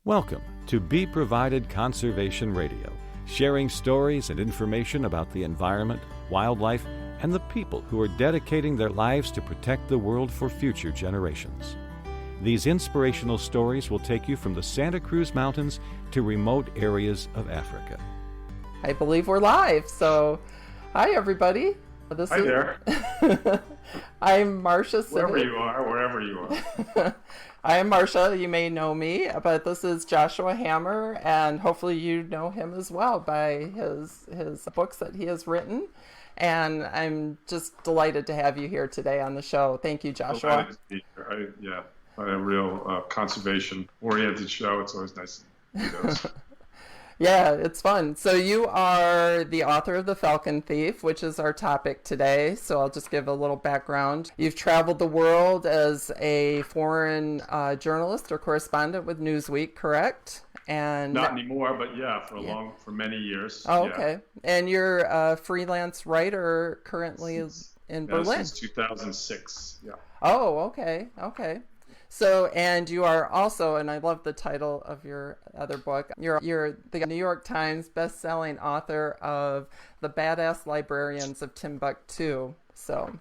Welcome to Be Provided Conservation Radio, sharing stories and information about the environment, wildlife, and the people who are dedicating their lives to protect the world for future generations. These inspirational stories will take you from the Santa Cruz Mountains to remote areas of Africa. I believe we're live, so hi everybody. Hi there. I'm Marcia Civic. Wherever you are. I am Marcia, you may know me, but this is Joshua Hammer, and hopefully you know him as well by his books that he has written. And I'm just delighted to have you here today on the show. Thank you, Joshua. A real conservation-oriented show. It's always nice to do those. Yeah, it's fun. So you are the author of The Falcon Thief, which is our topic today. So I'll just give a little background. You've traveled the world as a foreign journalist or correspondent with Newsweek, correct? And not anymore, but for many years. Oh, okay. And you're a freelance writer currently in Berlin. Since 2006. Yeah. Oh, okay. So, and you are also, and I love the title of your other book, you're the New York Times best-selling author of The Badass Librarians of Timbuktu, so,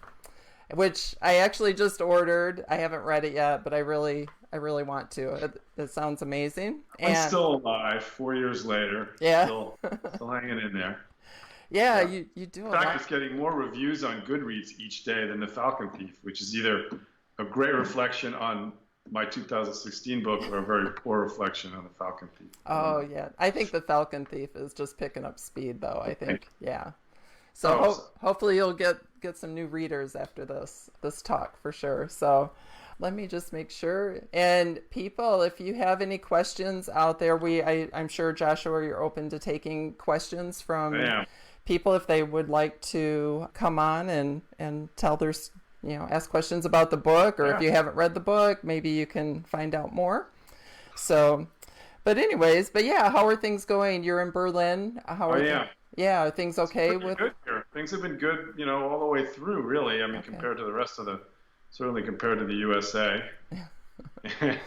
which I actually just ordered. I haven't read it yet, but I really want to. It sounds amazing. I'm still alive 4 years later. Yeah. Still hanging in there. Yeah, you do. In fact, it's getting more reviews on Goodreads each day than The Falcon Thief, which is either a great reflection on my 2016 book or a very poor reflection on The Falcon Thief. Oh, yeah. I think The Falcon Thief is just picking up speed, though, I think. Yeah. So hopefully you'll get some new readers after this talk for sure. So let me just make sure. And people, if you have any questions out there, I'm sure, Joshua, you're open to taking questions from people if they would like to come on and tell their ask questions about the book, or if you haven't read the book, maybe you can find out more. So, but how are things going? You're in Berlin. How are are things okay with? Good here. Things have been good, all the way through, really. I mean, compared to the rest of certainly compared to the USA. Yeah. I mean,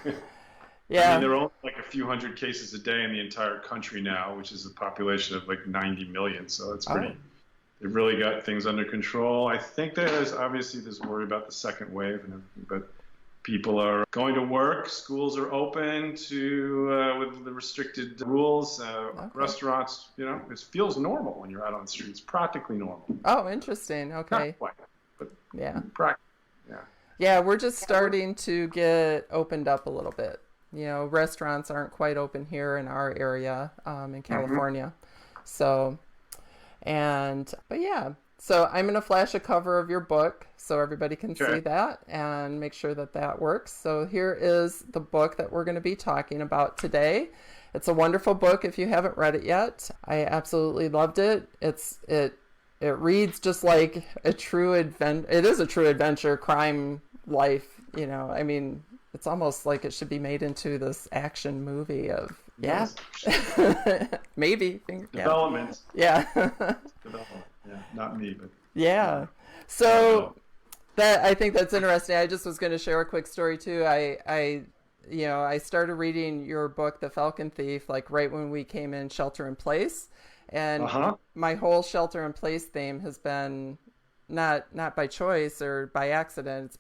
there are only like a few hundred cases a day in the entire country now, which is a population of like 90 million. So it's pretty. They've really got things under control. I think there's worry about the second wave and everything, but people are going to work. Schools are open with the restricted rules. Restaurants, it feels normal when you're out on the street. It's practically normal. Oh, interesting. Okay. Not quite, but yeah. Yeah, we're just starting to get opened up a little bit. Restaurants aren't quite open here in our area in California. So. So I'm going to flash a cover of your book so everybody can see that and make sure that works. So here is the book that we're going to be talking about today. It's a wonderful book if you haven't read it yet. I absolutely loved it. It reads just like a true adventure. It is a true adventure, crime life, I mean, it's almost like it should be made into this action movie of maybe development. Development. Not me, but so that I think that's interesting. I just was going to share a quick story too. I started reading your book, The Falcon Thief, like right when we came in Shelter in Place, and my whole Shelter in Place theme has been not by choice or by accident.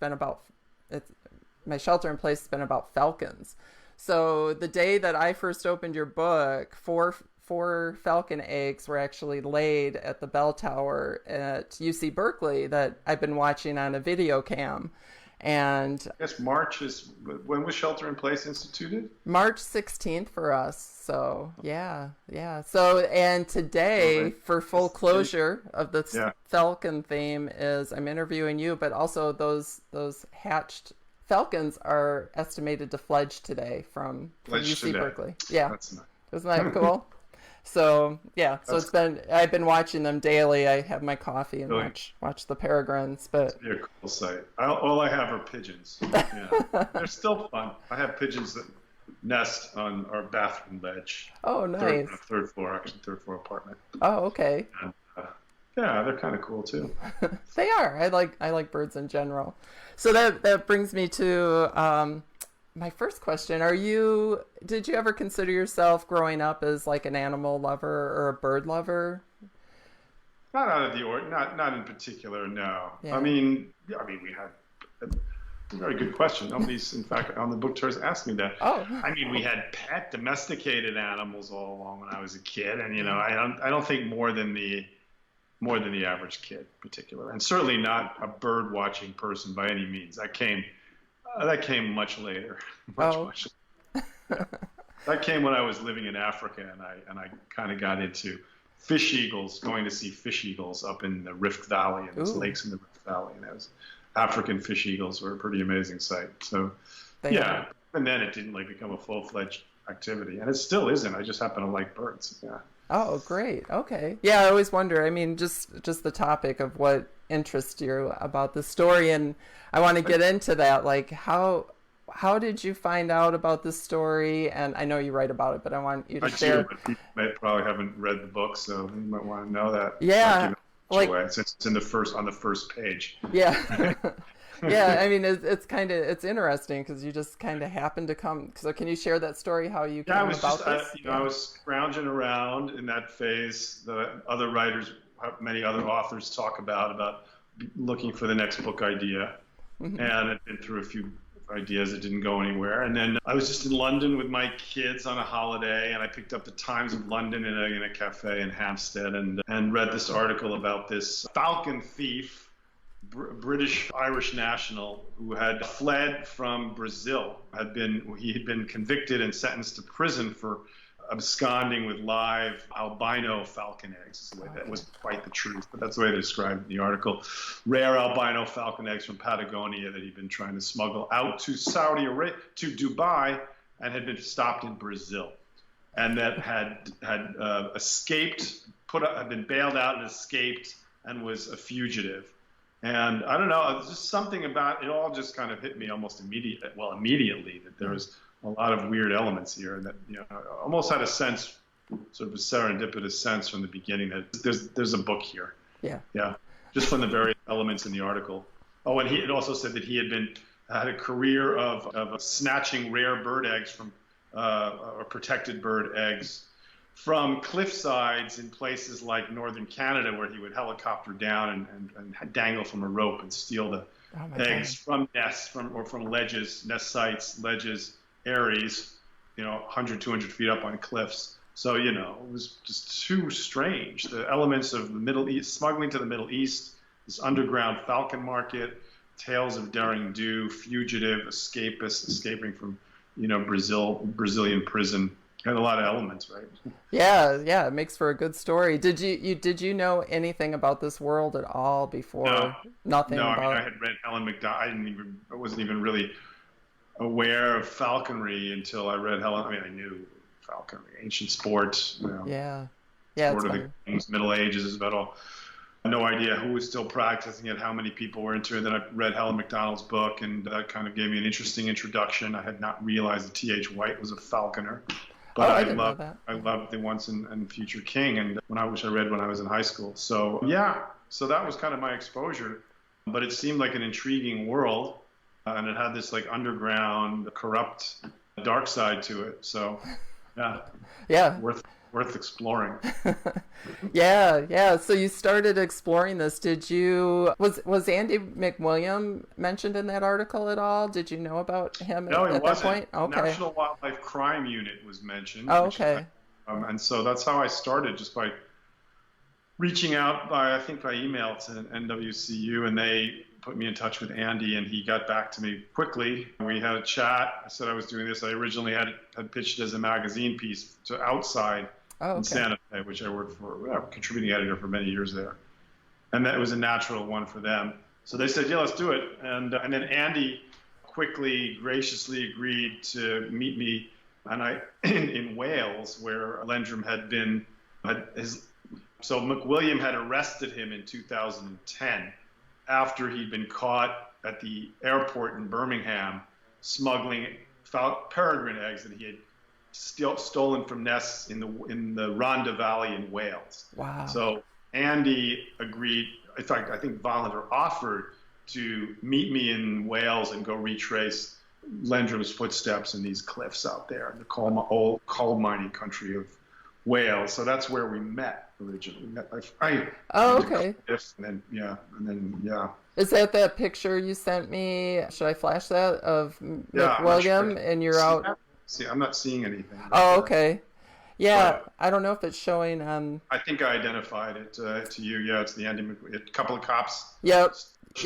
My Shelter in Place has been about falcons. So the day that I first opened your book, four falcon eggs were actually laid at the bell tower at UC Berkeley that I've been watching on a video cam. And I guess when was Shelter in Place instituted? March 16th for us. So yeah. So, and today for full closure of the falcon theme is I'm interviewing you, but also those hatched falcons are estimated to fledge today from UC Berkeley. Yeah. That's nice. Isn't that cool? So I've been watching them daily. I have my coffee and watch the Peregrines, but it'd be a cool sight. All I have are pigeons. Yeah. They're still fun. I have pigeons that nest on our bathroom ledge. Oh, nice. Third floor apartment. Oh, okay. And, they're kind of cool too. They are. I like birds in general. So that brings me to my first question, did you ever consider yourself growing up as like an animal lover or a bird lover? Not out of the ordinary, not in particular, no. Yeah. I mean, we had a very good question. Nobody's, in fact, on the book tours asked me that. Oh. I mean, we had pet domesticated animals all along when I was a kid, and I don't think more than the average kid in particular, and certainly not a bird watching person by any means. That came much later. Much later. Yeah. That came when I was living in Africa, and I kind of got into fish eagles, going to see fish eagles up in the Rift Valley, and there's lakes in the Rift Valley, and those African fish eagles were a pretty amazing sight. So, yeah, and then it didn't become a full-fledged activity, and it still isn't. I just happen to like birds. Yeah. Oh, great. Okay. Yeah, I always wonder. I mean, just the topic of what interests you about the story, and I want to get into that. Like, how did you find out about this story? And I know you write about it, but I want you to share. But people probably haven't read the book, so you might want to know that. Yeah. Since it's on the first page. Yeah. Yeah, I mean, it's interesting because you just kind of happen to come. So can you share that story, how you came about this? I was scrounging around in that phase that other writers, many other authors talk about looking for the next book idea. Mm-hmm. And I'd been through a few ideas that didn't go anywhere. And then I was just in London with my kids on a holiday, and I picked up the Times of London in a cafe in Hampstead and read this article about this Falcon Thief, British-Irish national who had fled from Brazil. He had been convicted and sentenced to prison for absconding with live albino falcon eggs. That was quite the truth, but that's the way they described it in the article. Rare albino falcon eggs from Patagonia that he'd been trying to smuggle out to Saudi Arabia, to Dubai, and had been stopped in Brazil, and that had escaped, had been bailed out and escaped, and was a fugitive. And I don't know, just something about it all just kind of hit me almost immediately that there was a lot of weird elements here, and that I almost had a sense, sort of a serendipitous sense from the beginning that there's a book here. Yeah, just from the various elements in the article. Oh, and it also said that he had a career of snatching rare bird eggs from or protected bird eggs from cliff sides in places like northern Canada, where he would helicopter down and dangle from a rope and steal the eggs from nests, from ledges, nest sites, ledges, areas, 100, 200 feet up on cliffs. So, it was just too strange. The elements of the Middle East, smuggling to the Middle East, this underground falcon market, tales of daring do, fugitive, escapist, escaping from, Brazilian prison. Had a lot of elements, right? Yeah, it makes for a good story. Did you know anything about this world at all before? No, nothing. No, about... I had read Helen McDonald. I wasn't even really aware of falconry until I read Helen. I mean, I knew falconry, ancient sport. Yeah. Sport of the Kings, Middle Ages is about all. No idea who was still practicing it, how many people were into it. Then I read Helen McDonald's book, and that kind of gave me an interesting introduction. I had not realized that T.H. White was a falconer. But I didn't know that. I loved The Once and Future King, and I read when I was in high school. So so that was kind of my exposure. But it seemed like an intriguing world, and it had this underground, corrupt, dark side to it. So yeah, worth exploring. Yeah. So you started exploring this. Was Andy McWilliams mentioned in that article at all? Did you know about him at that point? Okay. National Wildlife Crime Unit was mentioned. Oh, okay. And so that's how I started, just by reaching out by email to NWCU, and they put me in touch with Andy, and he got back to me quickly. We had a chat. I said I was doing this. I originally had pitched it as a magazine piece to Outside in Santa Fe, which I worked for, contributing editor for many years there. And that was a natural one for them. So they said, yeah, let's do it. And then Andy quickly, graciously agreed to meet me in Wales, where Lendrum had been. So McWilliams had arrested him in 2010 after he'd been caught at the airport in Birmingham smuggling peregrine eggs that he had stolen from nests in the Rhondda Valley in Wales. Wow. So Andy agreed. In fact, I think Volunteer offered to meet me in Wales and go retrace Lendrum's footsteps in these cliffs out there in the old coal mining country of Wales. So that's where we met originally. Okay. And then Is that picture you sent me? Should I flash that of McWilliam and you're out? See, I'm not seeing anything. Oh, okay. Yeah, I don't know if it's showing on. I think I identified it to you. Yeah, it's the Andy a couple of cops. Yep.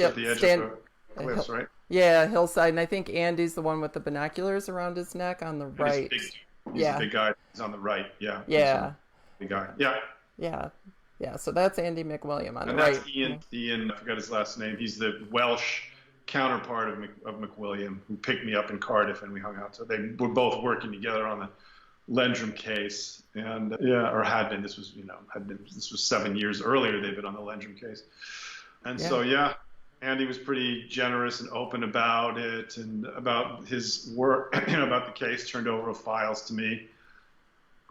At the edge of the cliffs, right? Yeah, hillside, and I think Andy's the one with the binoculars around his neck on the right. He's a big guy. He's on the right. Yeah. Yeah. Big guy. Yeah. Yeah. Yeah. So that's Andy McWilliam on the right. right. And that's Ian. I forgot his last name. He's the Welsh counterpart of McWilliam, who picked me up in Cardiff, and we hung out. So they were both working together on the Lendrum case, and had been. This was 7 years earlier. They'd been on the Lendrum case, and Andy was pretty generous and open about it and about his work, about the case. Turned over files to me,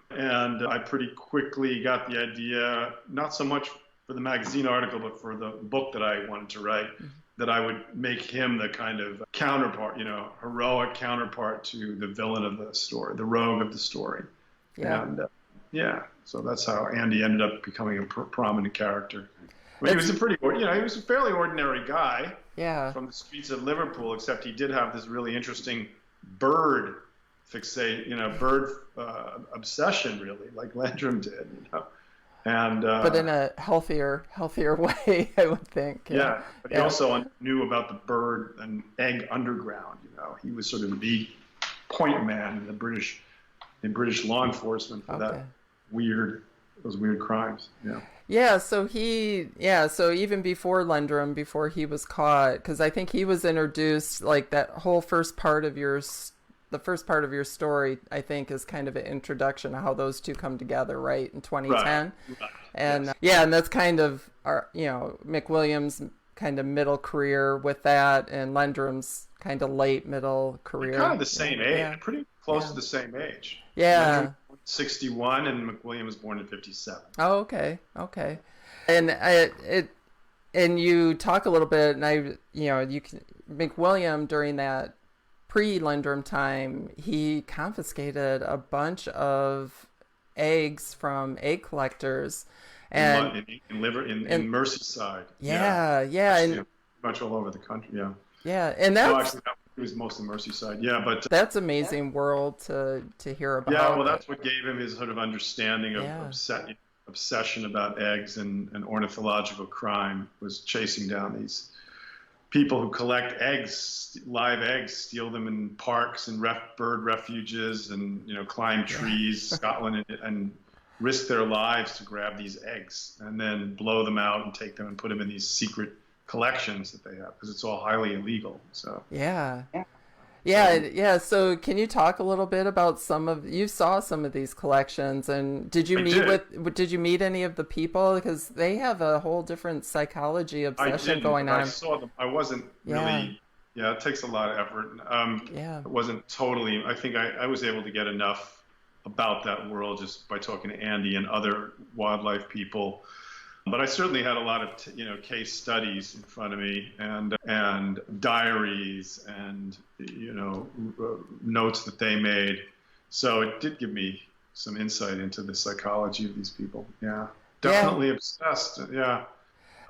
and I pretty quickly got the idea, not so much for the magazine article, but for the book that I wanted to write, that I would make him the kind of counterpart, heroic counterpart to the villain of the story, the rogue of the story. Yeah. And so that's how Andy ended up becoming a prominent character. I mean, he was he was a fairly ordinary guy from the streets of Liverpool, except he did have this really interesting bird obsession, really, like Lendrum did, And but in a healthier way, I would think. Yeah, but he also knew about the bird and egg underground. He was sort of the point man in the British law enforcement for those weird crimes. Yeah. Yeah. So so even before Lendrum, before he was caught, because I think he was introduced, like that whole first part of your story, I think, is kind of an introduction of how those two come together, right, in 2010. Right. And and that's kind of our, McWilliams' kind of middle career with that, and Lendrum's kind of late middle career. They're kind of the same age, pretty close to the same age. Yeah. Lendrum 61 and McWilliam was born in 57. Oh, okay. And and you talk a little bit, and McWilliam, during that pre-Lendrum time, he confiscated a bunch of eggs from egg collectors, and in Merseyside. And much all over the country. And that's it was mostly Merseyside. But that's amazing world to hear about. Yeah, well, that's what gave him his sort of understanding of obsession about eggs and ornithological crime, was chasing down these people who collect eggs, live eggs, steal them in parks and bird refuges, and climb trees, Scotland, and risk their lives to grab these eggs and then blow them out and take them and put them in these secret collections that they have, because it's all highly illegal. So So can you talk a little bit about you saw some of these collections, and did you meet any of the people, because they have a whole different psychology obsession going on? I saw them. I wasn't really. Yeah, it takes a lot of effort. It wasn't totally. I think I was able to get enough about that world just by talking to Andy and other wildlife people. But I certainly had a lot of case studies in front of me, and diaries, and notes that they made. So it did give me some insight into the psychology of these people. Yeah, definitely obsessed. Yeah,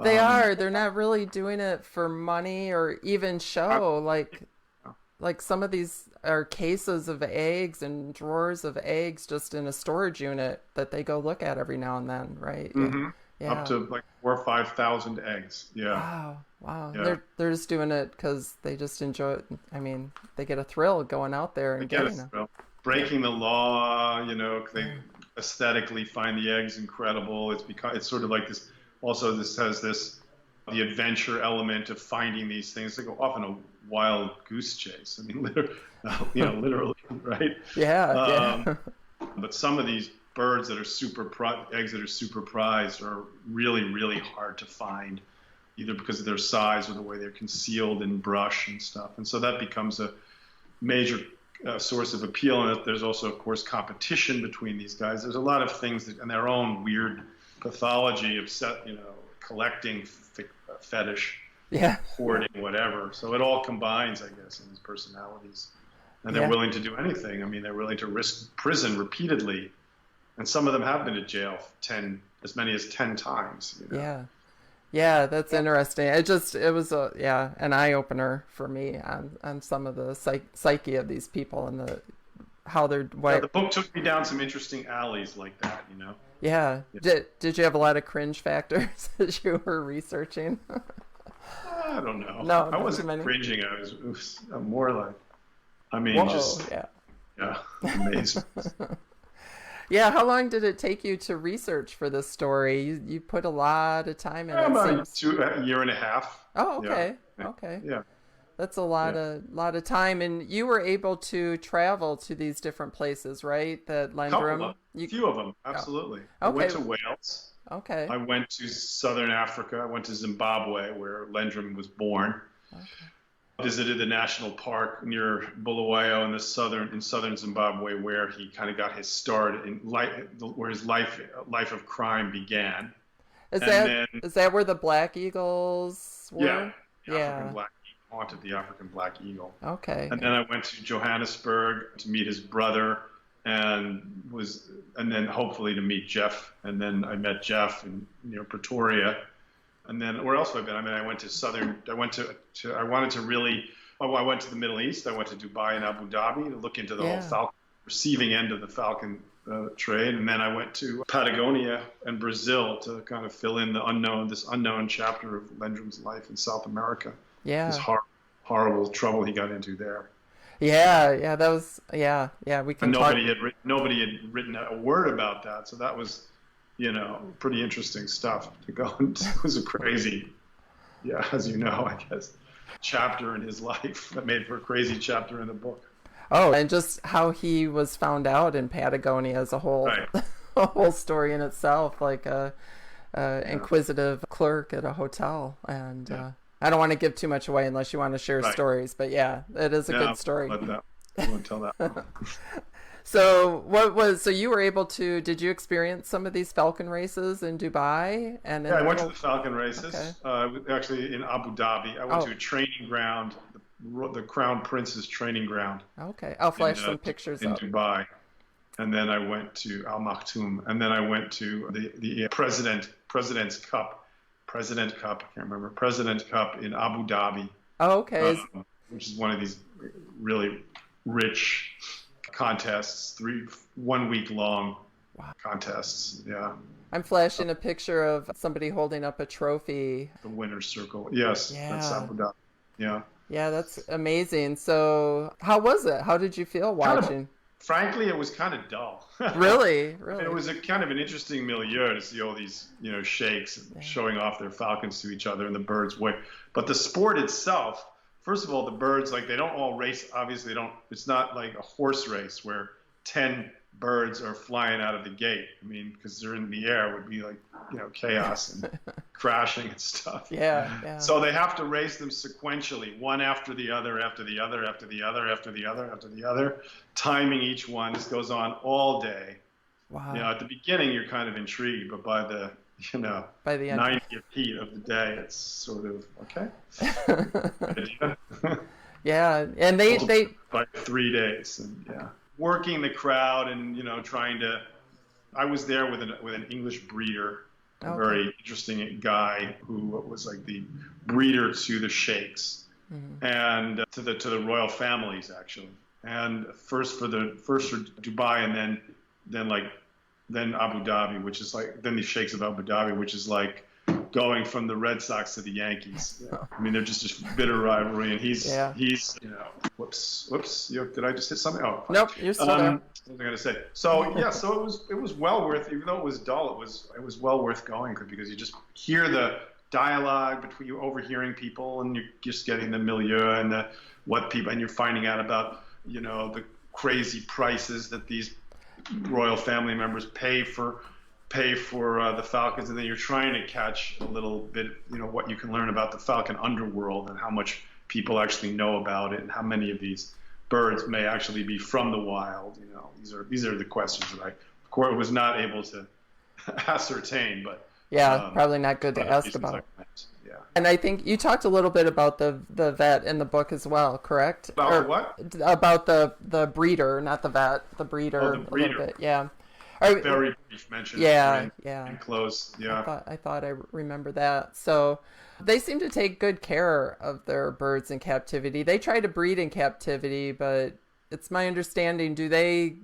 they are. They're not really doing it for money or even show. Like some of these are cases of eggs and drawers of eggs just in a storage unit that they go look at every now and then, right? Mm-hmm. Yeah. Up to like 4,000 or 5,000 eggs. Yeah. Wow. Yeah. They're just doing it because they just enjoy it. I mean, they get a thrill going out there and getting it. Breaking the law, they aesthetically find the eggs incredible. It's sort of like this. Also, this has the adventure element of finding these things. They go off on a wild goose chase. I mean, literally, right? Yeah. But some of these birds that are eggs that are super prized are really, really hard to find, either because of their size or the way they're concealed in brush and stuff. And so that becomes a major source of appeal. And there's also, of course, competition between these guys. There's a lot of things and their own weird pathology of collecting fetish Yeah. hoarding, whatever. So it all combines, I guess, in his personalities. And they're willing to do anything. I mean, they're willing to risk prison repeatedly. And some of them have been to jail as many as 10 times. You know? Yeah. Yeah, that's interesting. It was an eye opener for me on some of the psyche of these people and how they're. The book took me down some interesting alleys like that, you know. Yeah. Did you have a lot of cringe factors as you were researching? I don't know. No, I wasn't cringing. It was more like, I mean, yeah, amazing. Yeah, how long did it take you to research for this story? You put a lot of time in it. About a year and a half. Oh, okay. Yeah. Okay. Yeah. That's a lot of time, and you were able to travel to these different places, right? That Lendrum. A few of them, absolutely. Oh. Okay. I went to Wales. Okay. I went to southern Africa. I went to Zimbabwe, where Lendrum was born. Okay. Visited the national park near Bulawayo in southern Zimbabwe, where he kind of got his start in life, where his life of crime began. Is that where the black eagles were? Yeah. Haunted the African black eagle. Okay. And then I went to Johannesburg to meet his brother, and then hopefully to meet Jeff. And then I met Jeff in Pretoria. And then where else have I been? I mean, I went to I went to the Middle East. I went to Dubai and Abu Dhabi to look into the whole Falcon, receiving end of the Falcon trade. And then I went to Patagonia and Brazil to kind of fill in this unknown chapter of Lendrum's life in South America. Yeah. This horrible trouble he got into there. Yeah, that was, we can talk. Nobody had written a word about that. So that was, pretty interesting stuff to go into. It was a crazy, as you know, I guess, chapter in his life that made for a crazy chapter in the book. Oh, and just how he was found out in Patagonia as a whole, a whole story in itself, like a inquisitive clerk at a hotel. And I don't want to give too much away unless you want to share stories, but it is a good story. I won't tell that one. So you were able to, did you experience some of these falcon races in Dubai? And I went to the falcon races, actually in Abu Dhabi. I went to a training ground, the Crown Prince's training ground. Okay, I'll flash some pictures in Dubai. And then I went to Al Maktoum, and then I went to the President's Cup, I can't remember, President Cup in Abu Dhabi. Oh, okay. Which is one of these really rich contests, 1 week long contests. Yeah. I'm flashing a picture of somebody holding up a trophy. The winner's circle. Yes. That's Abu Dhabi. Yeah. Yeah, that's amazing. So how was it? How did you feel watching? Frankly, it was kind of dull. Really? It was a kind of an interesting milieu to see all these, sheikhs showing off their falcons to each other and the birds. But the sport itself, first of all, the birds, they don't all race. Obviously, it's not like a horse race where 10 birds are flying out of the gate. I mean, because they're in the air, it would be chaos and crashing and stuff. Yeah. So they have to race them sequentially, one after the other, after the other, after the other, after the other, after the other, timing each one. This goes on all day. Wow. At the beginning, you're kind of intrigued, but by the by the 90th heat of the day, it's sort of okay. Yeah, and they by 3 days, and working the crowd and trying to. I was there with an English breeder, a very interesting guy who was like the breeder to the sheikhs and to the royal families actually. And first for Dubai, and then Abu Dhabi, which is then the sheikhs of Abu Dhabi, which is like going from the Red Sox to the Yankees. I mean, they're just a bitter rivalry, and he's whoops. Did I just hit something? Oh, fine. Nope, you're still there. What was I going to say? So so it was well worth, even though it was dull, it was well worth going because you just hear the dialogue between you overhearing people, and you're just getting the milieu and and you're finding out about the crazy prices that these royal family members pay for the falcons, and then you're trying to catch a little bit, what you can learn about the falcon underworld and how much people actually know about it, and how many of these birds may actually be from the wild. These are the questions that I, of course, was not able to ascertain, but probably not good to ask about. Yeah. And I think you talked a little bit about the vet in the book as well, correct? About what? About the breeder, not the vet, the breeder. Oh, the breeder. A little bit, yeah. Very brief mention. Yeah, and close. Yeah. I thought I remember that. So they seem to take good care of their birds in captivity. They try to breed in captivity, but it's my understanding. Do they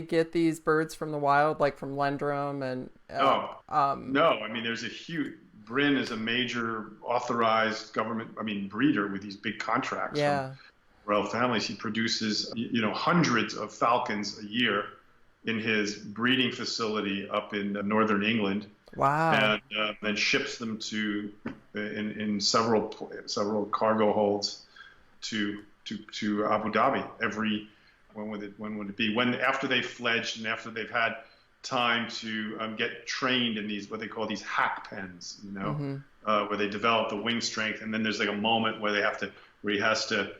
get these birds from the wild, like from Lendrum and? No. I mean, there's a huge. Brin is a major authorized government, breeder with these big contracts from royal families. He produces, hundreds of falcons a year in his breeding facility up in northern England. Wow! And then ships them to in several cargo holds to Abu Dhabi when would it be? After they've fledged and after they've had time to get trained in these what they call these hack pens, where they develop the wing strength, and then there's like a moment where he has to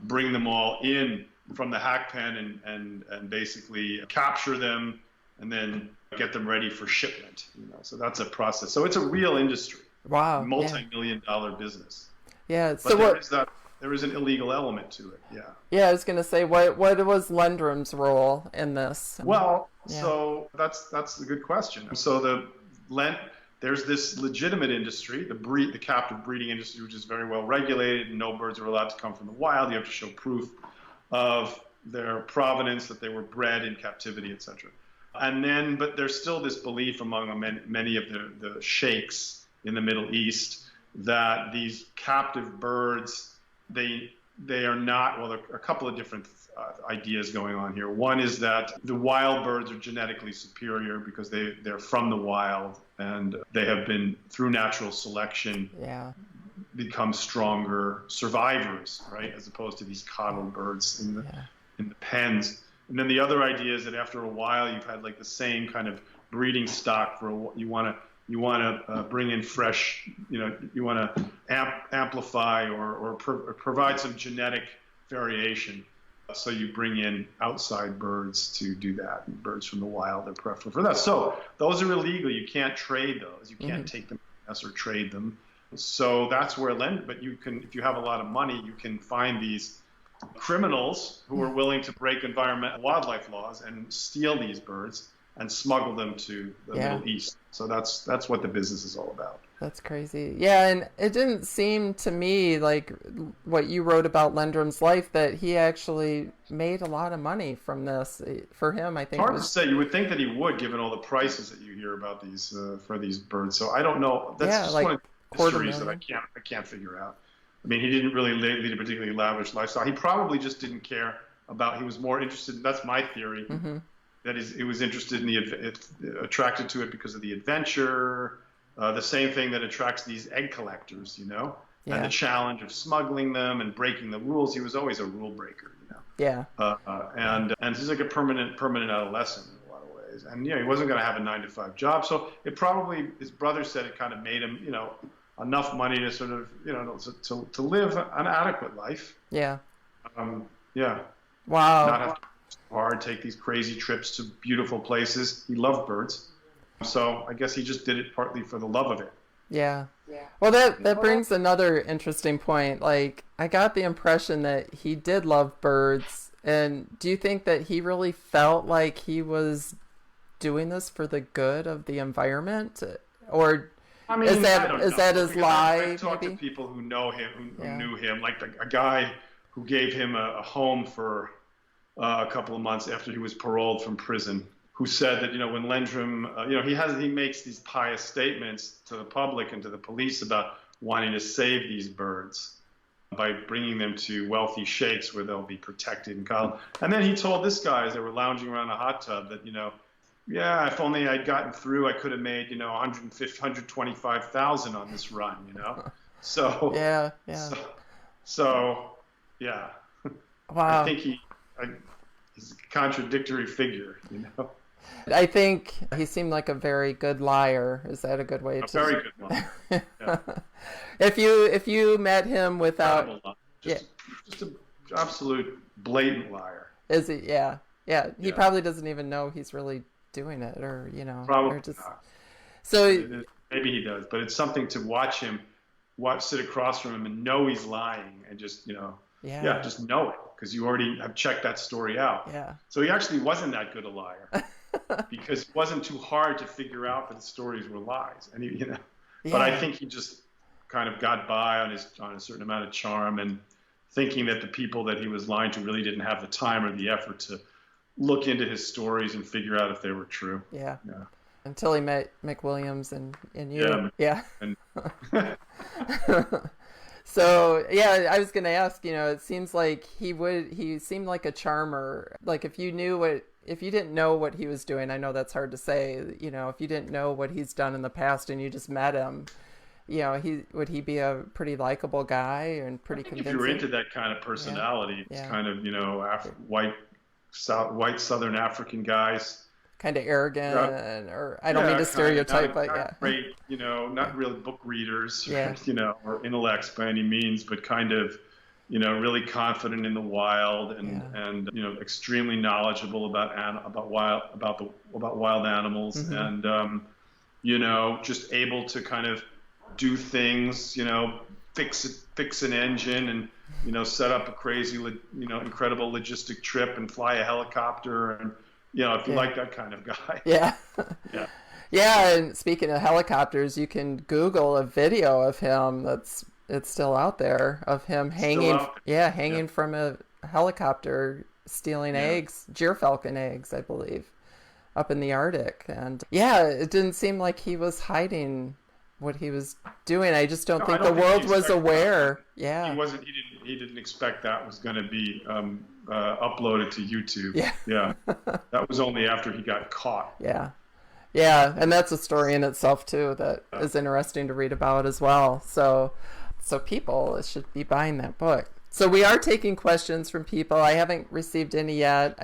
bring them all in from the hack pen and basically capture them and then get them ready for shipment. So that's a process. So it's a real industry. Wow, multi-million-dollar business. Yeah. But so there is an illegal element to it. Yeah. Yeah, I was going to say, what was Lendrum's role in this? Well, so that's a good question. So there's this legitimate industry, the captive breeding industry, which is very well regulated, and no birds are allowed to come from the wild. You have to show proof of their provenance, that they were bred in captivity, etc. But there's still this belief among many of the sheikhs in the Middle East that these captive birds, they are not, well, there are a couple of different ideas going on here. One is that the wild birds are genetically superior because they're from the wild and they have been, through natural selection, become stronger survivors, right, as opposed to these coddled birds in the pens. And then the other idea is that after a while you've had like the same kind of breeding stock you want to bring in fresh, you want to amplify or provide some genetic variation. So you bring in outside birds to do that. And birds from the wild are preferable for that. So those are illegal. You can't trade those. You can't take them or trade them. So that's where but you can, if you have a lot of money, you can find these criminals who are willing to break environmental wildlife laws and steal these birds and smuggle them to the Middle East. So that's what the business is all about. That's crazy. Yeah, and it didn't seem to me like what you wrote about Lendrum's life that he actually made a lot of money from this. For him, I think it's hard to say. You would think that he would, given all the prices that you hear about these for these birds. So I don't know. That's just one of the mysteries that I can't figure out. I mean, he didn't really lead a particularly lavish lifestyle. He probably just didn't care about. He was more interested. That's my theory. That is, he was interested in attracted to it because of the adventure. The same thing that attracts these egg collectors, and the challenge of smuggling them and breaking the rules. He was always a rule breaker, and he's like a permanent adolescent in a lot of ways. And he wasn't going to have a 9-to-5 job, so it probably, his brother said, it kind of made him, enough money to sort of, to live an adequate life. Yeah. Wow. Not have to work hard, take these crazy trips to beautiful places. He loved birds. So I guess he just did it partly for the love of it. Yeah. Well, that brings another interesting point. Like, I got the impression that he did love birds. And do you think that he really felt like he was doing this for the good of the environment? Or is that his lie? I've talked to people who know him, who knew him, like a guy who gave him a home for a couple of months after he was paroled from prison, who said that, when Lendrum, he makes these pious statements to the public and to the police about wanting to save these birds by bringing them to wealthy sheikhs where they'll be protected and coddled. And then he told this guy as they were lounging around a hot tub that, if only I'd gotten through, I could have made, 125,000 on this run, So yeah. Wow. I think he's a contradictory figure, I think he seeed like a very good liar. Is that a good way to? Very good liar. Yeah. If you met him without, just an absolute blatant liar. Is he? Yeah. He probably doesn't even know he's really doing it, or probably or just. Not. So maybe he does, but it's something to watch him sit across from him and know he's lying and just, just know it because you already have checked that story out. Yeah. So he actually wasn't that good a liar because it wasn't too hard to figure out that the stories were lies. And but I think he just kind of got by on a certain amount of charm and thinking that the people that he was lying to really didn't have the time or the effort to look into his stories and figure out if they were true. Yeah. Until he met McWilliams and you. Yeah. And So, yeah, I was going to ask, it seems like he seemed like a charmer. Like if you didn't know what he was doing, I know that's hard to say, if you didn't know what he's done in the past and you just met him, would he be a pretty likable guy and pretty convincing? If you're into that kind of personality, it's kind of, white Southern African guys. Kind of arrogant, or I don't mean to stereotype, but great, not really book readers, or intellects by any means, but kind of, really confident in the wild and extremely knowledgeable about wild animals, and just able to kind of do things, fix an engine and set up a crazy, incredible logistic trip and fly a helicopter and. If you like that kind of guy. Yeah. And speaking of helicopters, you can Google a video of him it's still out there of him hanging from a helicopter stealing eggs, gyrfalcon eggs, I believe, up in the Arctic. And it didn't seem like he was hiding what he was doing. I just don't think the world was aware. Yeah. He didn't expect that was going to be uploaded to YouTube. Yeah. That was only after he got caught. Yeah. And that's a story in itself too that is interesting to read about as well. So people should be buying that book. So we are taking questions from people. I haven't received any yet.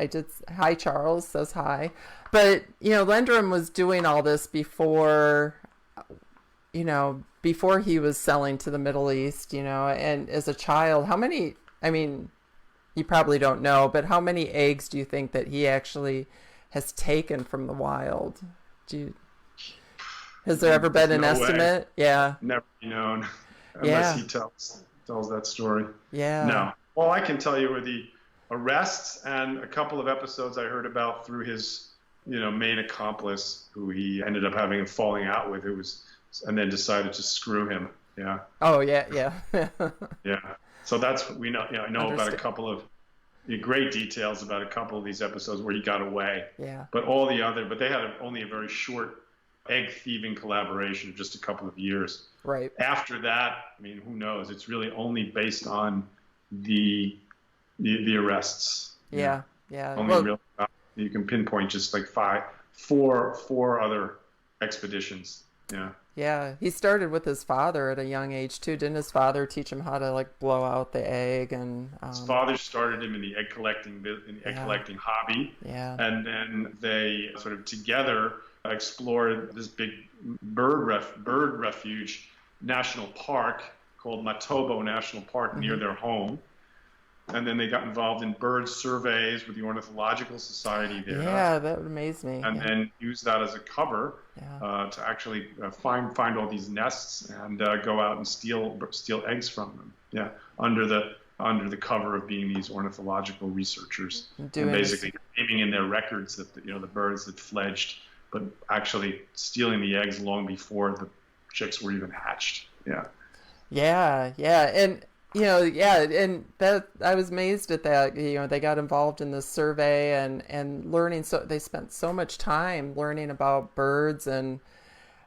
Hi, Charles says hi. But, Lendrum was doing all this before he was selling to the Middle East, and as a child, you probably don't know, but how many eggs do you think that he actually has taken from the wild? Has there ever been an estimate? Way. Yeah. Never be known unless he tells that story. Yeah. No. All I can tell you are the arrests and a couple of episodes I heard about through his, main accomplice, who he ended up having a falling out with, and then decided to screw him. Yeah. Oh yeah. Yeah. So that's what we know. I know about a couple of great details about a couple of these episodes where he got away. Yeah. But they had only a very short egg thieving collaboration of just a couple of years. Right. After that, who knows? It's really only based on the arrests. Yeah. Only you can pinpoint just like four other expeditions. Yeah. Yeah, he started with his father at a young age too. Didn't his father teach him how to blow out the egg? And his father started him in the egg collecting hobby. Yeah. And then they sort of together explored this big bird refuge national park called Matobo National Park near their home. And then they got involved in bird surveys with the Ornithological Society there. Yeah, that would amaze me. And then used that as a cover to actually find all these nests and go out and steal eggs from them. Yeah, under the cover of being these ornithological researchers, and basically aiming in their records that the birds that fledged, but actually stealing the eggs long before the chicks were even hatched. Yeah. And that I was amazed at that. They got involved in this survey and learning. So they spent so much time learning about birds. And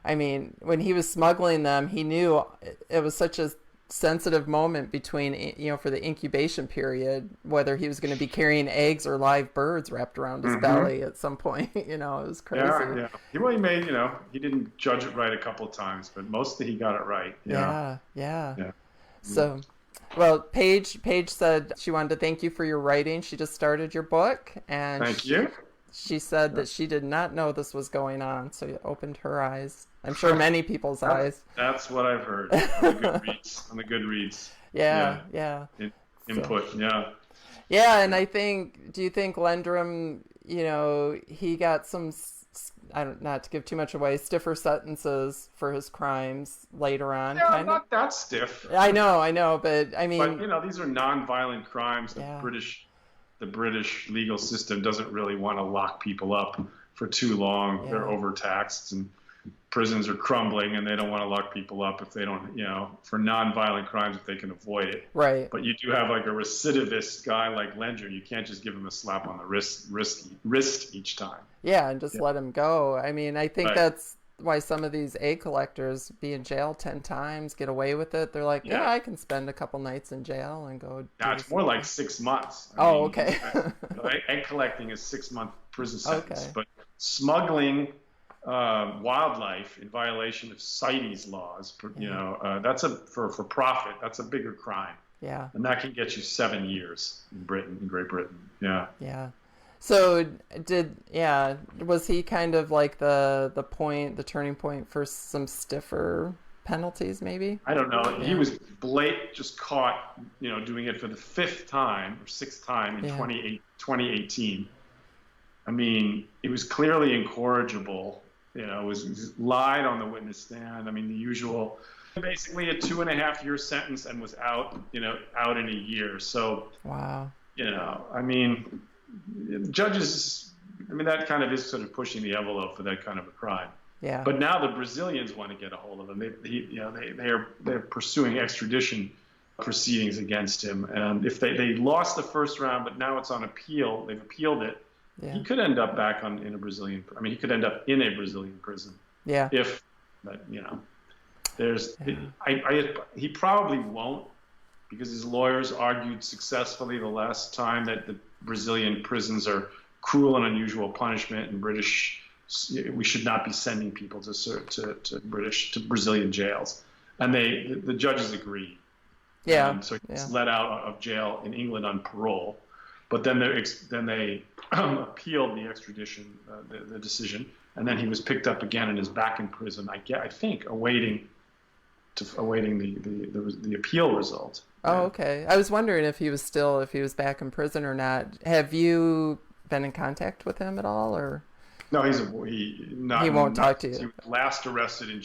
when he was smuggling them, he knew it was such a sensitive moment between, for the incubation period, whether he was going to be carrying eggs or live birds wrapped around his belly at some point. It was crazy. Yeah. He really made, he didn't judge it right a couple of times, but mostly he got it right. Yeah. So. Well, Paige said she wanted to thank you for your writing. She just started your book, and thank you. She said that she did not know this was going on, so you opened her eyes. I'm sure many people's eyes. That's what I've heard on the Goodreads. Yeah. Input, so. Yeah, and do you think Lendrum, he got some, not to give too much away, stiffer sentences for his crimes later on. Yeah, not that stiff. I know, but I mean, but these are non-violent crimes. Yeah. The British legal system doesn't really want to lock people up for too long. Yeah. They're overtaxed and prisons are crumbling, and they don't want to lock people up if they don't, for non-violent crimes if they can avoid it. Right. But you do have like a recidivist guy like Lendrum. You can't just give him a slap on the wrist each time. Yeah, and just let him go. I mean, I think Right. that's why some of these egg collectors be in jail 10 times, get away with it. They're like, yeah, I can spend a couple nights in jail and go. Now, it's more like 6 months. Okay. Egg collecting is 6-month prison sentence. Okay. But smuggling wildlife in violation of CITES laws, that's for profit. That's a bigger crime. Yeah. And that can get you 7 years in Great Britain. Yeah. Yeah. So was he kind of like the turning point for some stiffer penalties maybe? I don't know. Yeah. He was just caught, doing it for the 5th time or 6th time in 2018. I mean, it was clearly incorrigible. Was lied on the witness stand. I mean, the usual, basically a 2.5-year sentence and was out in a year. So, wow. I mean, judges, that kind of is sort of pushing the envelope for that kind of a crime. Yeah. But now the Brazilians want to get a hold of him. They're pursuing extradition proceedings against him. And if they lost the first round, but now it's on appeal, they've appealed it. Yeah. He could end up he could end up in a Brazilian prison. Yeah. He probably won't, because his lawyers argued successfully the last time that the Brazilian prisons are cruel and unusual punishment, and we should not be sending people to Brazilian jails. And the judges agreed. Yeah. So he's let out of jail in England on parole. But then they appealed the extradition, the decision, and then he was picked up again and is back in prison. I think awaiting the appeal result. Oh, okay. I was wondering if he was back in prison or not. Have you been in contact with him at all, or? No, he won't talk to you. He was last arrested in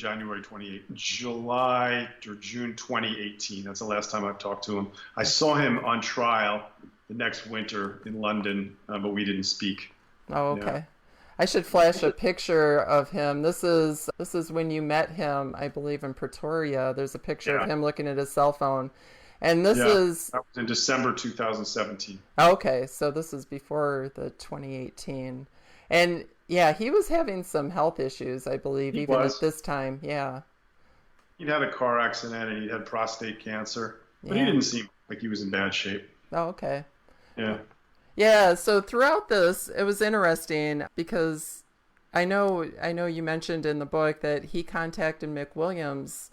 July or June 2018. That's the last time I've talked to him. I saw him on trial the next winter in London, but we didn't speak. Oh, okay. Yeah. I should flash a picture of him. This is when you met him, I believe, in Pretoria. There's a picture of him looking at his cell phone. And that was in December 2017. Okay, so this is before the 2018. And yeah, he was having some health issues, I believe, at this time. Yeah. He'd had a car accident and he'd had prostate cancer, but he didn't seem like he was in bad shape. Oh, okay. Yeah. Yeah, so throughout this, it was interesting because I know you mentioned in the book that he contacted McWilliams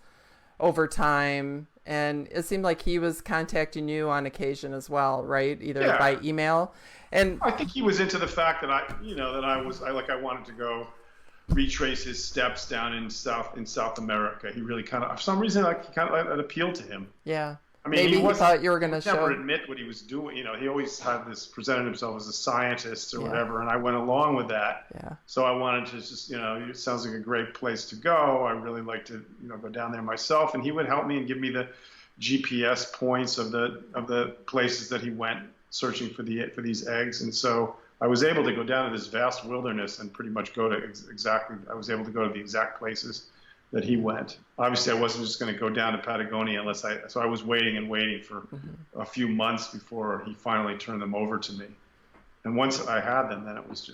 over time, and it seemed like he was contacting you on occasion as well, right? Either by email. And I think he was into the fact that I wanted to go retrace his steps down in South America. He really kind of, for some reason, it appealed to him. Yeah. I mean, maybe he thought you were going to never admit what he was doing. He always had presented himself as a scientist or whatever, and I went along with that. Yeah. So I wanted to just, it sounds like a great place to go. I really like to, go down there myself, and he would help me and give me the GPS points of the places that he went searching for these eggs. And so I was able to go down to this vast wilderness and pretty much go to I was able to go to the exact places that he went. Obviously, I wasn't just going to go down to Patagonia so I was waiting for a few months before he finally turned them over to me. And once I had them, then it was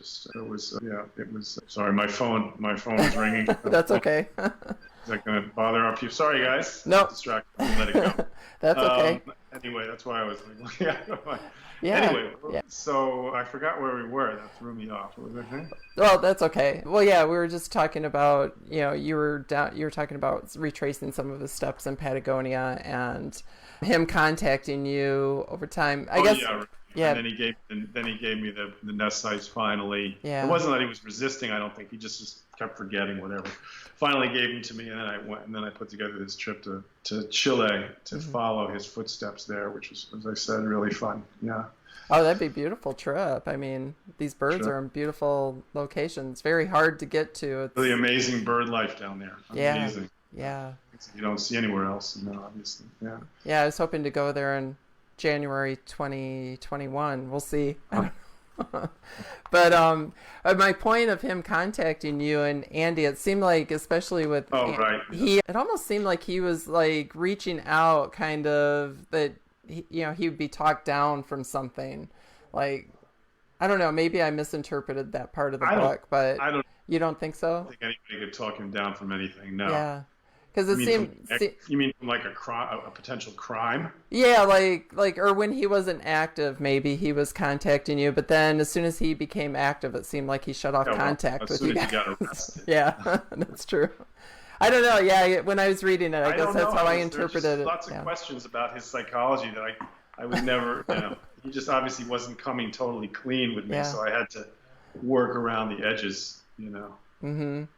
sorry, my phone was ringing. That's okay. Is that going to bother our people? Sorry, guys. No. Distracted. Let it go. That's okay. Anyway, that's why I was looking at my... Yeah. Anyway, so I forgot where we were. That threw me off. What was I saying? Well, that's okay. Well, yeah, we were just talking about, you were talking about retracing some of his steps in Patagonia and him contacting you over time. I guess. Yeah. Yeah. And then he gave me the nest sites finally. Yeah. It wasn't that he was resisting. I don't think he just kept forgetting, whatever. Finally gave him to me, and then I went, and then I put together this trip to Chile to follow his footsteps there, which was, as I said, really fun. Yeah. Oh, that'd be a beautiful trip. I mean, these birds are in beautiful locations. Very hard to get to. It's really amazing bird life down there. Amazing. Yeah. You don't see anywhere else, obviously. Yeah. Yeah, I was hoping to go there in January 2021. We'll see. But my point of him contacting you and Andy, it seemed like, especially with it almost seemed like he was like reaching out, kind of, that he would be talked down from something. Like, I don't know, maybe I misinterpreted that part of the book, but you don't think so? I don't think anybody could talk him down from anything. No. Yeah. Because it seemed. You mean from like a potential crime? Yeah, like, or when he wasn't active, maybe he was contacting you, but then as soon as he became active, it seemed like he shut off contact with you guys. As soon as he got arrested. Yeah, that's true. I don't know. Yeah, when I was reading it, I guess that's how I interpreted it. Lots of questions about his psychology that I would never. He just obviously wasn't coming totally clean with me, so I had to work around the edges. And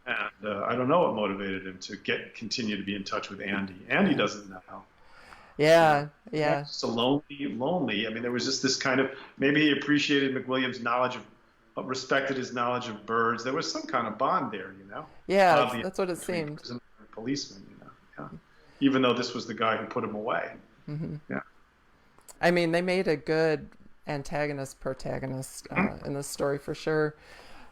I don't know what motivated him to continue to be in touch with Andy. Andy doesn't know. Yeah. So lonely. I mean, there was just this kind of, maybe he appreciated McWilliams' knowledge of, respected his knowledge of birds. There was some kind of bond there, Yeah, that's what it seemed. Policeman, Yeah. Even though this was the guy who put him away. Yeah. I mean, they made a good protagonist in this story for sure.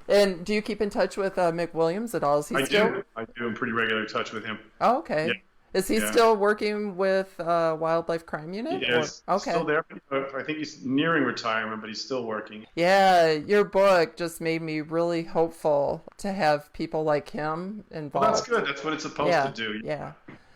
And do you keep in touch with McWilliams at all? Is he still? I do. I'm pretty regular touch with him. Oh, okay. Yeah. Is he still working with Wildlife Crime Unit? Yes. Okay. Still there. I think he's nearing retirement, but he's still working. Yeah, your book just made me really hopeful to have people like him involved. Well, that's good. That's what it's supposed to do.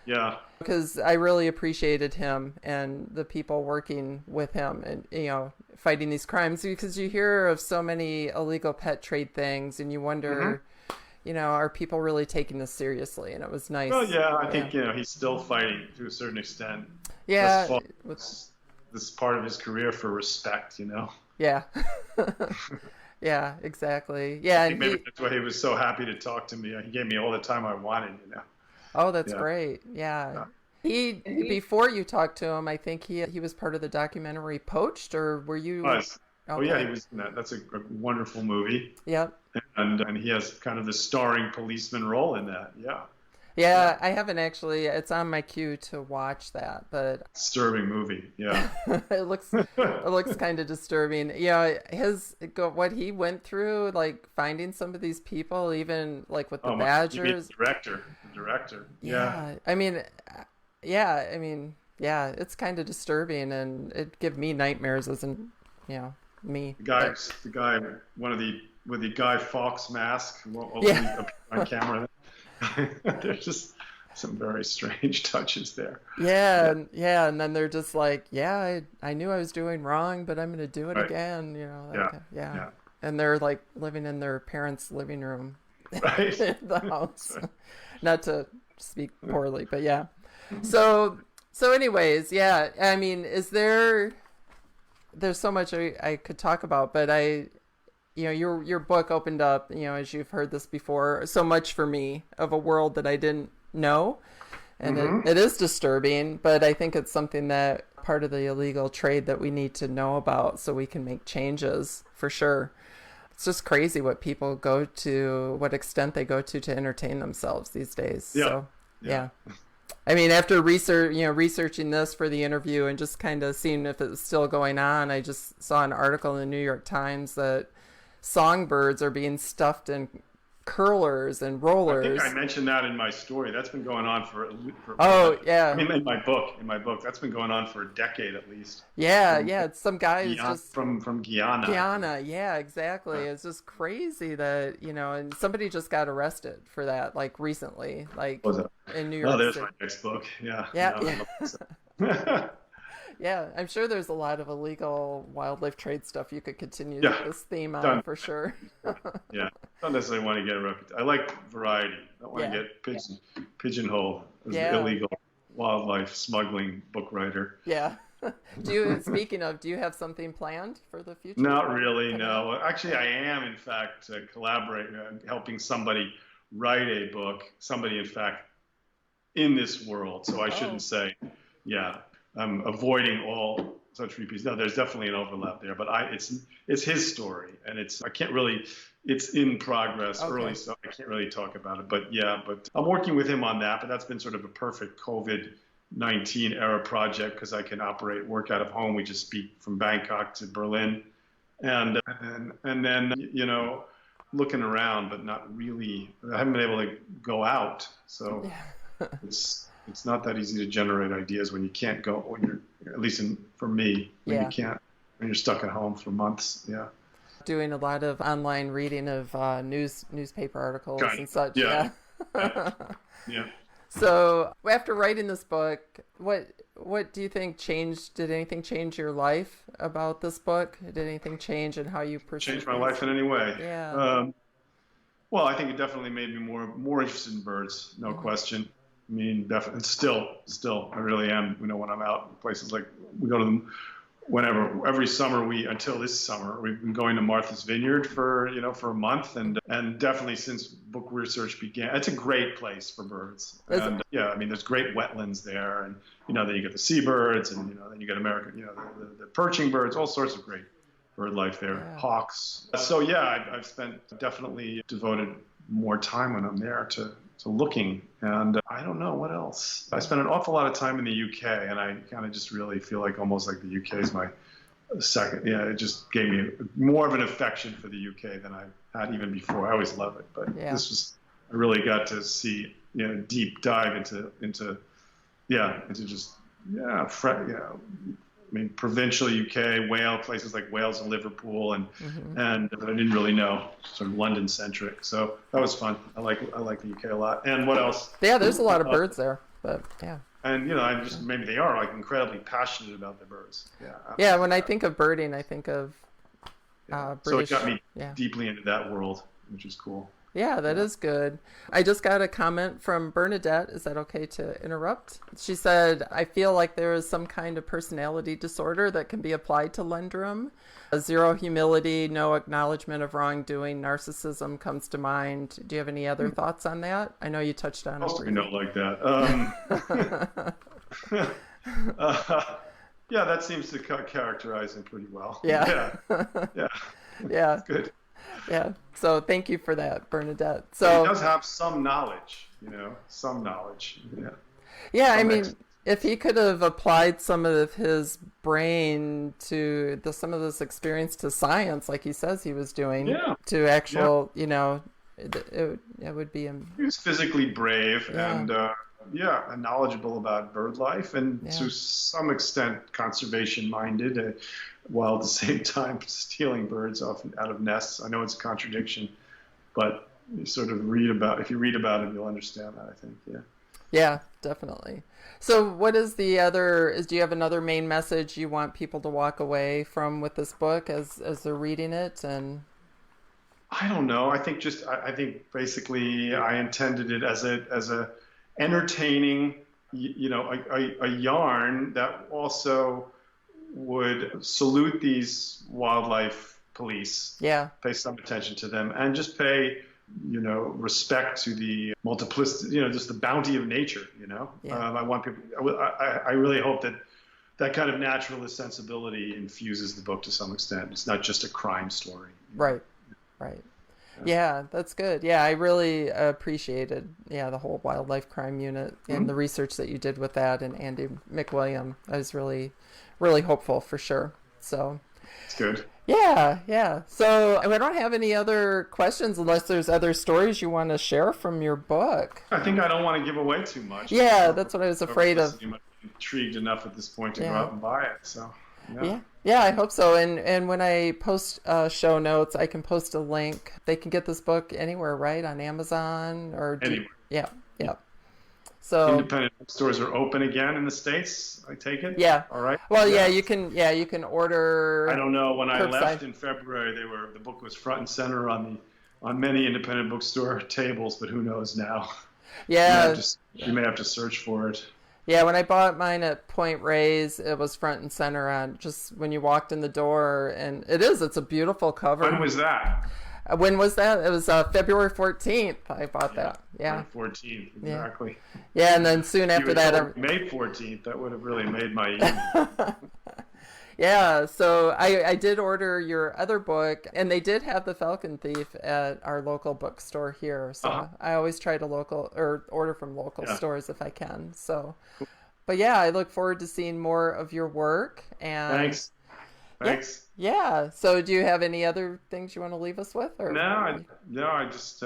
Yeah. Because I really appreciated him and the people working with him and, fighting these crimes, because you hear of so many illegal pet trade things and you wonder, are people really taking this seriously? And it was nice. Well, I think, he's still fighting to a certain extent. Yeah. This part of his career for respect, Yeah. Yeah, exactly. Yeah. I think maybe that's why he was so happy to talk to me. He gave me all the time I wanted, Oh, that's great. Yeah. Before you talked to him, I think he was part of the documentary Poached, or were you? Was. Okay. Oh yeah, he was in that. That's a wonderful movie. Yep. And he has kind of the starring policeman role in that. Yeah. Yeah, I haven't actually. It's on my queue to watch that, but disturbing movie. Yeah. it looks kind of disturbing. What he went through, like finding some of these people, even like with the badgers. The director. Yeah. I mean, it's kind of disturbing, and it give me nightmares as me. The guy, with the Guy Fawkes mask, won't appear on camera. There's just some very strange touches there. Yeah, and then they're just like, I knew I was doing wrong, but I'm going to do it again. Yeah. And they're like living in their parents' living room, right? in the house. Right. Not to speak poorly, but yeah. So anyways, I mean, there's so much I could talk about, but your book opened up, as you've heard this before, so much for me of a world that I didn't know. And it is disturbing, but I think it's something that part of the illegal trade that we need to know about so we can make changes for sure. It's just crazy what people go to, what extent they go to entertain themselves these days. Yeah. So, yeah. I mean, after researching this for the interview and just kind of seeing if it was still going on, I just saw an article in the New York Times that songbirds are being stuffed in curlers and rollers. I think I mentioned that in my story. That's been going on for yeah. I mean, in my book, that's been going on for a decade at least. Yeah, it's some guys just from Guyana. Guyana, yeah, exactly. It's just crazy that and somebody just got arrested for that, like recently, like in New York. Oh, there's City. my next book. Yeah. Yeah. Yeah, I'm sure there's a lot of illegal wildlife trade stuff you could continue this theme on for sure. Yeah, don't necessarily want to get a reputation. I like variety. I don't want to get pigeonholed as an illegal wildlife smuggling book writer. Yeah. Speaking of, do you have something planned for the future? Not really, no. Actually, I am, in fact, collaborating, helping somebody write a book, somebody in fact in this world. So I shouldn't say, yeah, I'm avoiding all such repeats. No, there's definitely an overlap there, but it's his story, and it's in progress early, so I can't really talk about it. But yeah, but I'm working with him on that. But that's been sort of a perfect COVID-19 era project because I can work out of home. We just speak from Bangkok to Berlin, and then looking around, but not really. I haven't been able to go out, so it's not that easy to generate ideas when you can't go, when you're, at least for me, when you can't, when you're stuck at home for months. Yeah. Doing a lot of online reading of newspaper articles and such. Yeah. So after writing this book, what do you think changed? Did anything change your life about this book? Did anything change in how you perceive Change my life in any way? Yeah. Well, I think it definitely made me more interested in birds, no question. I mean, definitely, still, I really am. When I'm out in places like, we go to them every summer, until this summer, we've been going to Martha's Vineyard for a month, and definitely since book research began, it's a great place for birds. And I mean, there's great wetlands there, and then you get the seabirds, and then you get American, the perching birds, all sorts of great bird life there, hawks. So I've definitely devoted more time when I'm there to looking, and I don't know what else. I spent an awful lot of time in the UK, and I kind of just really feel like almost like the UK is my second. Yeah, it just gave me more of an affection for the UK than I had even before. I always love it, but I really got to see deep dive into just I mean, provincial UK, Wales, places like Wales and Liverpool, and I didn't really know, sort of London centric. So that was fun. I like the UK a lot. And what else? Yeah, there's a lot of birds there, but yeah. And maybe they are like incredibly passionate about the birds. Yeah. Yeah. When I think of birding, I think of British. So it got me deeply into that world, which is cool. Yeah, that is good. I just got a comment from Bernadette. Is that okay to interrupt? She said, I feel like there is some kind of personality disorder that can be applied to Lendrum. Zero humility, no acknowledgement of wrongdoing, narcissism comes to mind. Do you have any other thoughts on that? I know you touched on it. Most don't like that. That seems to characterize him pretty well. Yeah. Yeah. Good. Yeah. So thank you for that, Bernadette. So he does have some knowledge, some knowledge. Yeah. Yeah. I mean, if he could have applied some of his brain to some of this experience to science, like he says he was doing, to actual, it would be. He was physically brave and knowledgeable about bird life and to some extent conservation minded. While at the same time stealing birds out of nests. I know it's a contradiction, but you sort of if you read about it, you'll understand that, I think. Yeah, definitely. So what is do you have another main message you want people to walk away from with this book as they're reading it? And I don't know. I think basically I intended it as a entertaining, a yarn that also would salute these wildlife police, pay some attention to them, and just pay, respect to the multiplicity, just the bounty of nature, I want people, I really hope that kind of naturalist sensibility infuses the book to some extent. It's not just a crime story. Right. Yeah, that's good. Yeah, I really appreciated the whole wildlife crime unit and the research that you did with that, and Andy McWilliams. I was really hopeful for sure. So it's good. Yeah. So I don't have any other questions unless there's other stories you want to share from your book. I think I don't want to give away too much. Yeah, that's what I was afraid of. You might be intrigued enough at this point to go out and buy it. So yeah, I hope so. And when I post show notes, I can post a link. They can get this book anywhere, right? On Amazon or anywhere. Yeah. So independent bookstores are open again in the States, I take it? Yeah. All right. Well, you can order. I don't know. When I curbside. left in February, the book was front and center on many independent bookstore tables, but who knows now? Yeah. You may have to search for it. Yeah, when I bought mine at Point Reyes, it was front and center on just when you walked in the door, and it's a beautiful cover. When was that? When was that? It was February 14th. I bought that. Yeah. 14th, exactly. Yeah, and then soon after that. May 14th, that would have really made my evening. Yeah, so I did order your other book, and they did have the Falcon Thief at our local bookstore here. So I always try to order from local stores if I can. So, but yeah, I look forward to seeing more of your work. And Thanks. Yeah. So do you have any other things you want to leave us with? Or? No, I just,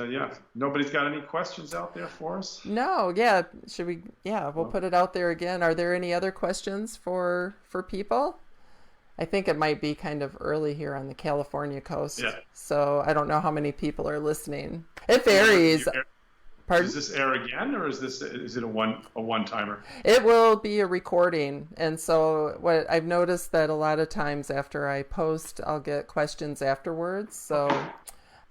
nobody's got any questions out there for us? No, yeah. Should we, we'll put it out there again. Are there any other questions for people? I think it might be kind of early here on the California coast. Yeah. So I don't know how many people are listening. It varies. Pardon? Does this air again, or is it a one-timer? It will be a recording. And so what I've noticed that a lot of times after I post, I'll get questions afterwards. So,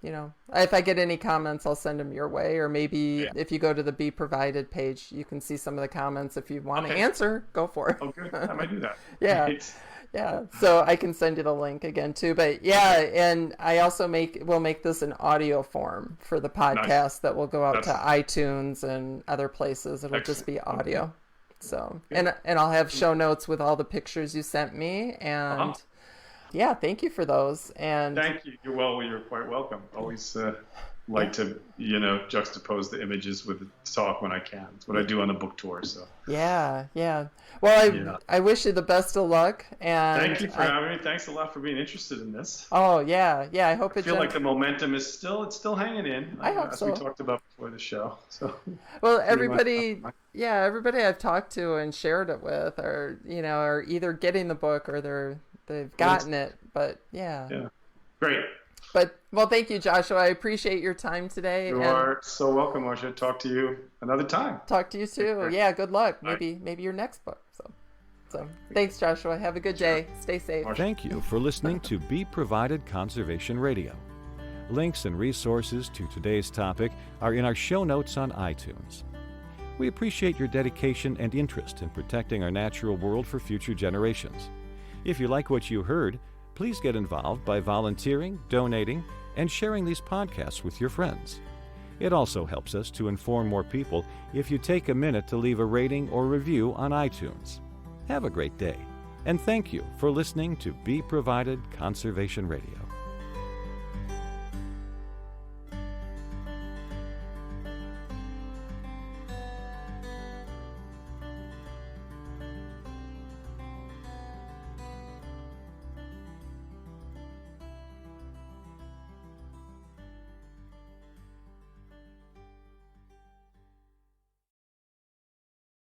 if I get any comments, I'll send them your way. Or maybe if you go to the Be Provided page, you can see some of the comments. If you want to answer, go for it. Oh, good. I might do that. Yeah. Right. Yeah, so I can send you the link again too. But yeah, and I also will make this an audio form for the podcast that will go out to iTunes and other places. It'll just be audio. So and I'll have show notes with all the pictures you sent me, and thank you for those. And thank you. You're quite welcome. Always like to juxtapose the images with the talk when I can. It's what I do on the book tour. So yeah. Well, I wish you the best of luck. And thank you for having me. Thanks a lot for being interested in this. Oh yeah. I hope I feel like the momentum is still hanging in. I hope as we talked about before the show. So well, everybody I've talked to and shared it with are either getting the book or they've gotten it. But yeah. Great. But, well, thank you, Joshua. I appreciate your time today. You are so welcome, Marcia. Talk to you another time. Talk to you too. Yeah, good luck. Maybe your next book. So thanks, Joshua. Have a good day. Stay safe. Thank you for listening to Be Provided Conservation Radio. Links and resources to today's topic are in our show notes on iTunes. We appreciate your dedication and interest in protecting our natural world for future generations. If you like what you heard, please get involved by volunteering, donating, and sharing these podcasts with your friends. It also helps us to inform more people if you take a minute to leave a rating or review on iTunes. Have a great day, and thank you for listening to Be Provided Conservation Radio.